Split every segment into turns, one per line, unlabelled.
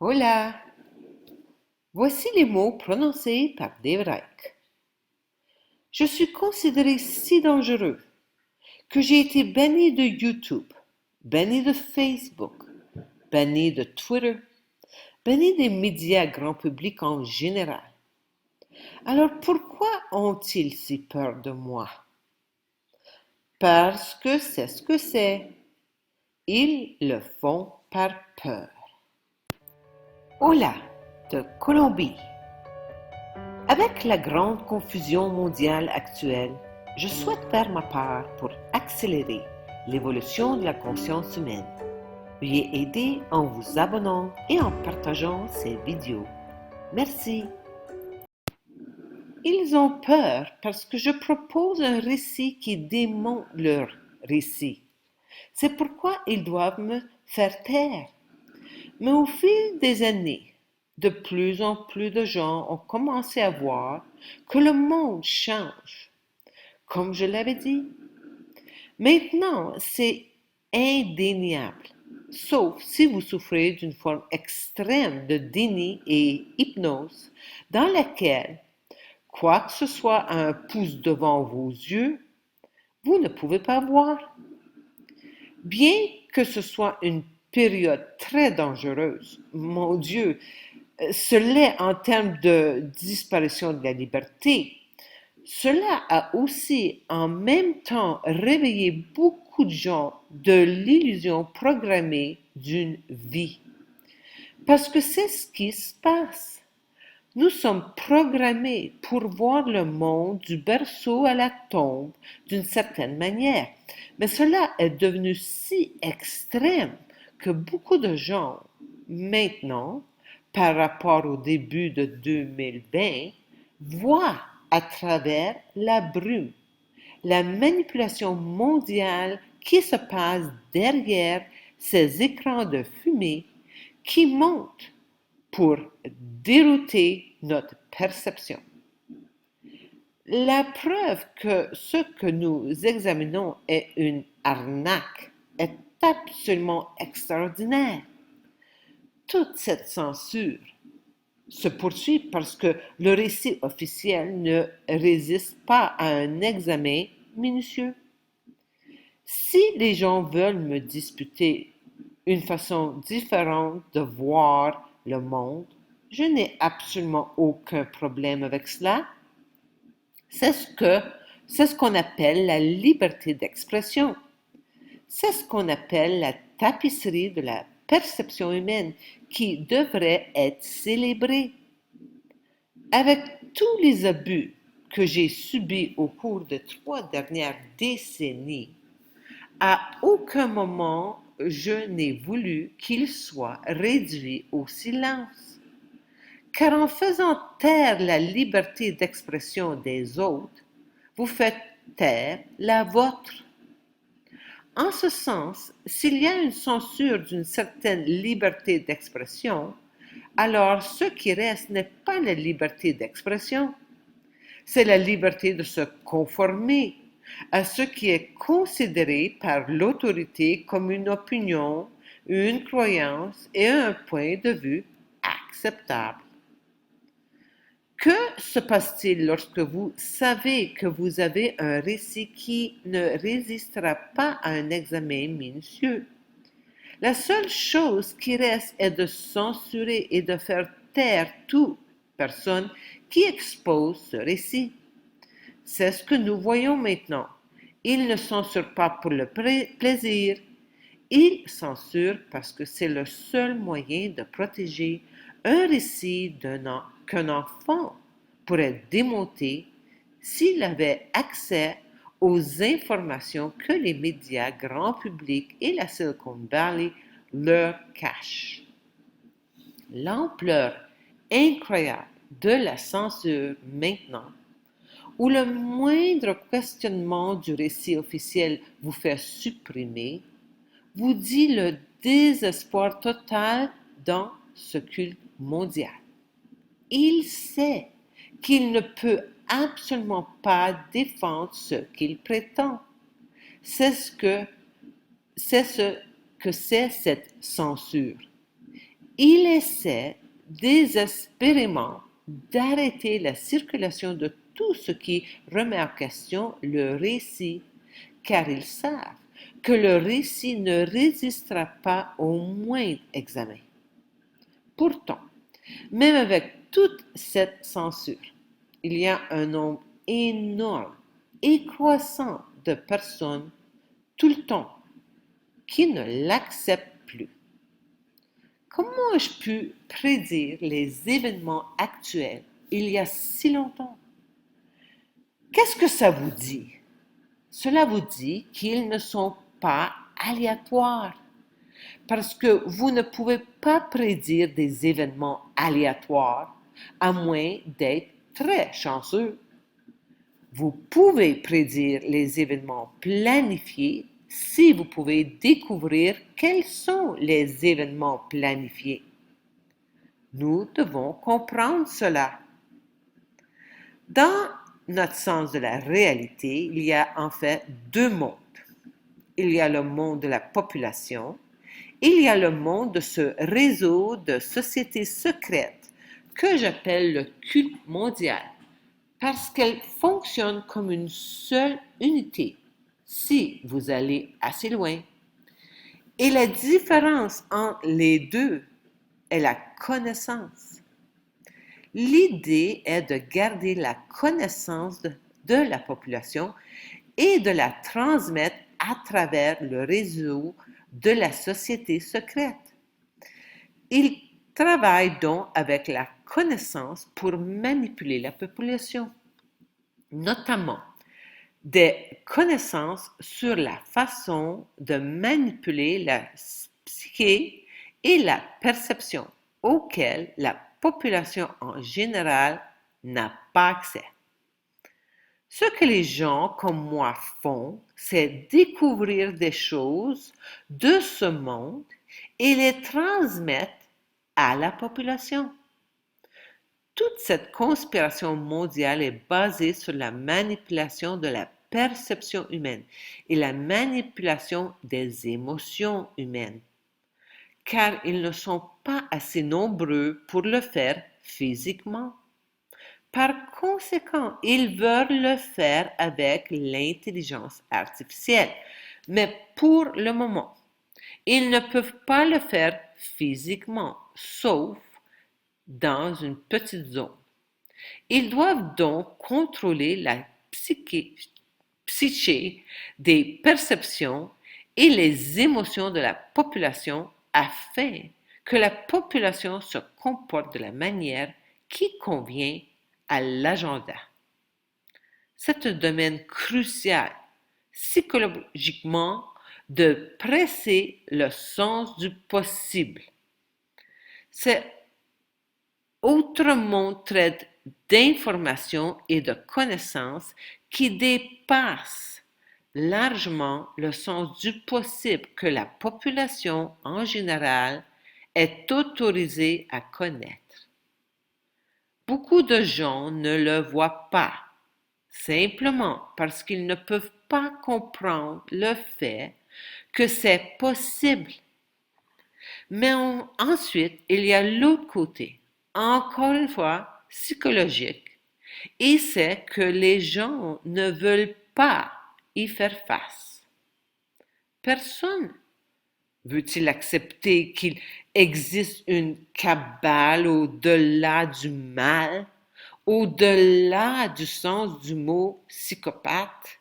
Hola! Voici les mots prononcés par Dave Reich. Je suis considéré si dangereux que j'ai été banni de YouTube, banni de Facebook, banni de Twitter, banni des médias grand public en général. Alors pourquoi ont-ils si peur de moi? Parce que c'est ce que c'est. Ils le font par peur. Hola de Colombie. Avec la grande confusion mondiale actuelle, je souhaite faire ma part pour accélérer l'évolution de la conscience humaine. Veuillez aider en vous abonnant et en partageant ces vidéos. Merci. Ils ont peur parce que je propose un récit qui démonte leur récit. C'est pourquoi ils doivent me faire taire. Mais au fil des années, de plus en plus de gens ont commencé à voir que le monde change. Comme je l'avais dit, maintenant c'est indéniable, sauf si vous souffrez d'une forme extrême de déni et hypnose dans laquelle, quoi que ce soit à un pouce devant vos yeux, vous ne pouvez pas voir. Bien que ce soit une période très dangereuse, mon Dieu, ce l'est en termes de disparition de la liberté. Cela a aussi en même temps réveillé beaucoup de gens de l'illusion programmée d'une vie. Parce que c'est ce qui se passe. Nous sommes programmés pour voir le monde du berceau à la tombe d'une certaine manière. Mais cela est devenu si extrême que beaucoup de gens, maintenant, par rapport au début de 2020, voient à travers la brume, la manipulation mondiale qui se passe derrière ces écrans de fumée qui montent pour dérouter notre perception. La preuve que ce que nous examinons est une arnaque est absolument extraordinaire. Toute cette censure se poursuit parce que le récit officiel ne résiste pas à un examen minutieux. Si les gens veulent me disputer une façon différente de voir le monde, je n'ai absolument aucun problème avec cela. C'est ce qu'on appelle la liberté d'expression. C'est ce qu'on appelle la tapisserie de la perception humaine qui devrait être célébrée. Avec tous les abus que j'ai subis au cours des 3 dernières décennies, à aucun moment je n'ai voulu qu'ils soient réduits au silence. Car en faisant taire la liberté d'expression des autres, vous faites taire la vôtre. En ce sens, s'il y a une censure d'une certaine liberté d'expression, alors ce qui reste n'est pas la liberté d'expression, c'est la liberté de se conformer à ce qui est considéré par l'autorité comme une opinion, une croyance et un point de vue acceptable. Que se passe-t-il lorsque vous savez que vous avez un récit qui ne résistera pas à un examen minutieux? La seule chose qui reste est de censurer et de faire taire toute personne qui expose ce récit. C'est ce que nous voyons maintenant. Il ne censure pas pour le plaisir, il censure parce que c'est le seul moyen de protéger un récit qu'un enfant pourrait démonter s'il avait accès aux informations que les médias grand public et la Silicon Valley leur cachent. L'ampleur incroyable de la censure maintenant, où le moindre questionnement du récit officiel vous fait supprimer, vous dit le désespoir total dans ce culte mondial. Il sait qu'il ne peut absolument pas défendre ce qu'il prétend. C'est ce que c'est cette censure. Il essaie désespérément d'arrêter la circulation de tout ce qui remet en question le récit, car ils savent que le récit ne résistera pas au moindre examen. Pourtant, même avec toute cette censure, il y a un nombre énorme et croissant de personnes tout le temps qui ne l'acceptent plus. Comment ai-je pu prédire les événements actuels il y a si longtemps? Qu'est-ce que ça vous dit? Cela vous dit qu'ils ne sont pas aléatoires, parce que vous ne pouvez pas prédire des événements aléatoires à moins d'être très chanceux. Vous pouvez prédire les événements planifiés si vous pouvez découvrir quels sont les événements planifiés. Nous devons comprendre cela. Dans notre sens de la réalité, il y a en fait deux mondes. Il y a le monde de la population, il y a le monde de ce réseau de sociétés secrètes que j'appelle le culte mondial, parce qu'elle fonctionne comme une seule unité si vous allez assez loin. Et la différence entre les deux est la connaissance. L'idée est de garder la connaissance de la population et de la transmettre à travers le réseau de la société secrète. Il travaille donc avec la connaissance pour manipuler la population, notamment des connaissances sur la façon de manipuler la psyché et la perception auxquelles la population en général n'a pas accès. Ce que les gens comme moi font, c'est découvrir des choses de ce monde et les transmettre à la population. Toute cette conspiration mondiale est basée sur la manipulation de la perception humaine et la manipulation des émotions humaines, car ils ne sont pas assez nombreux pour le faire physiquement. Par conséquent, ils veulent le faire avec l'intelligence artificielle, mais pour le moment, ils ne peuvent pas le faire physiquement, sauf dans une petite zone. Ils doivent donc contrôler la psyché des perceptions et les émotions de la population afin que la population se comporte de la manière qui convient à l'agenda. C'est un domaine crucial psychologiquement de presser le sens du possible. C'est autre monde traite d'informations et de connaissances qui dépassent largement le sens du possible que la population en général est autorisée à connaître. Beaucoup de gens ne le voient pas, simplement parce qu'ils ne peuvent pas comprendre le fait que c'est possible. Mais ensuite, il y a l'autre côté, encore une fois psychologique, et c'est que les gens ne veulent pas y faire face. Personne veut-il accepter qu'il existe une cabale au-delà du mal, au-delà du sens du mot psychopathe,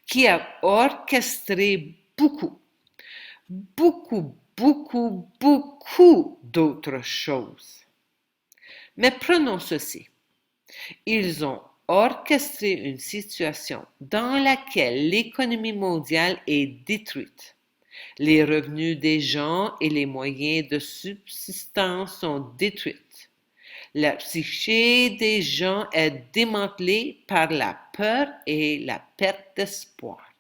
qui a orchestré beaucoup d'autres choses. Mais prenons ceci. Ils ont orchestré une situation dans laquelle l'économie mondiale est détruite. Les revenus des gens et les moyens de subsistance sont détruits. La psyché des gens est démantelée par la peur et la perte d'espoir.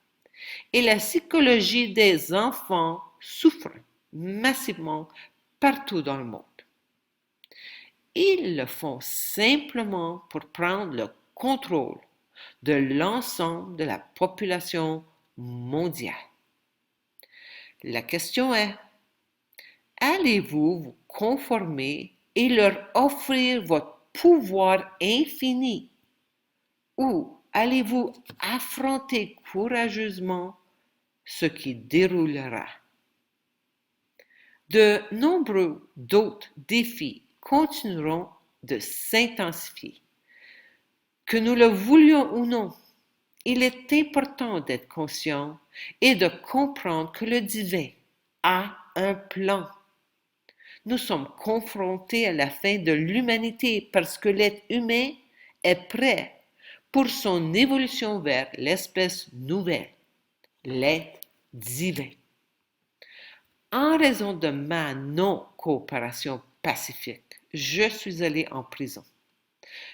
Et la psychologie des enfants souffre massivement partout dans le monde. Ils le font simplement pour prendre le contrôle de l'ensemble de la population mondiale. La question est, allez-vous vous conformer et leur offrir votre pouvoir infini? Ou allez-vous affronter courageusement ce qui déroulera? De nombreux d'autres défis continueront de s'intensifier. Que nous le voulions ou non, il est important d'être conscient et de comprendre que le divin a un plan. Nous sommes confrontés à la fin de l'humanité parce que l'être humain est prêt pour son évolution vers l'espèce nouvelle, l'être divin. En raison de ma non-coopération pacifique, je suis allé en prison.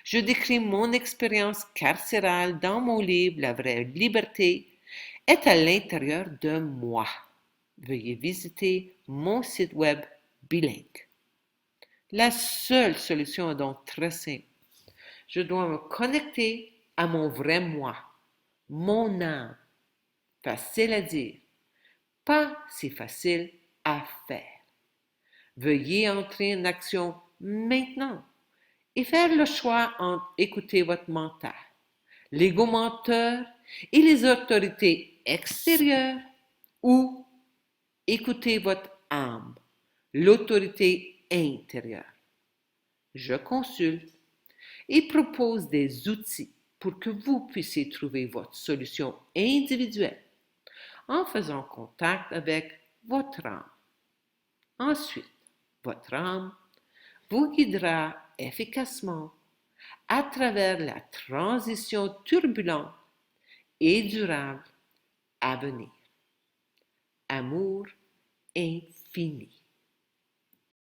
Je décris mon expérience carcérale dans mon livre La vraie liberté est à l'intérieur de moi. Veuillez visiter mon site web bilingue. La seule solution est donc très simple. Je dois me connecter à mon vrai moi, mon âme. Facile à dire, pas si facile à faire. Veuillez entrer en action maintenant et faire le choix entre écouter votre mental, l'ego menteur et les autorités extérieures ou écouter votre âme, l'autorité intérieure. Je consulte et propose des outils pour que vous puissiez trouver votre solution individuelle en faisant contact avec votre âme. Ensuite, votre âme vous guidera efficacement à travers la transition turbulente et durable à venir. Amour infini.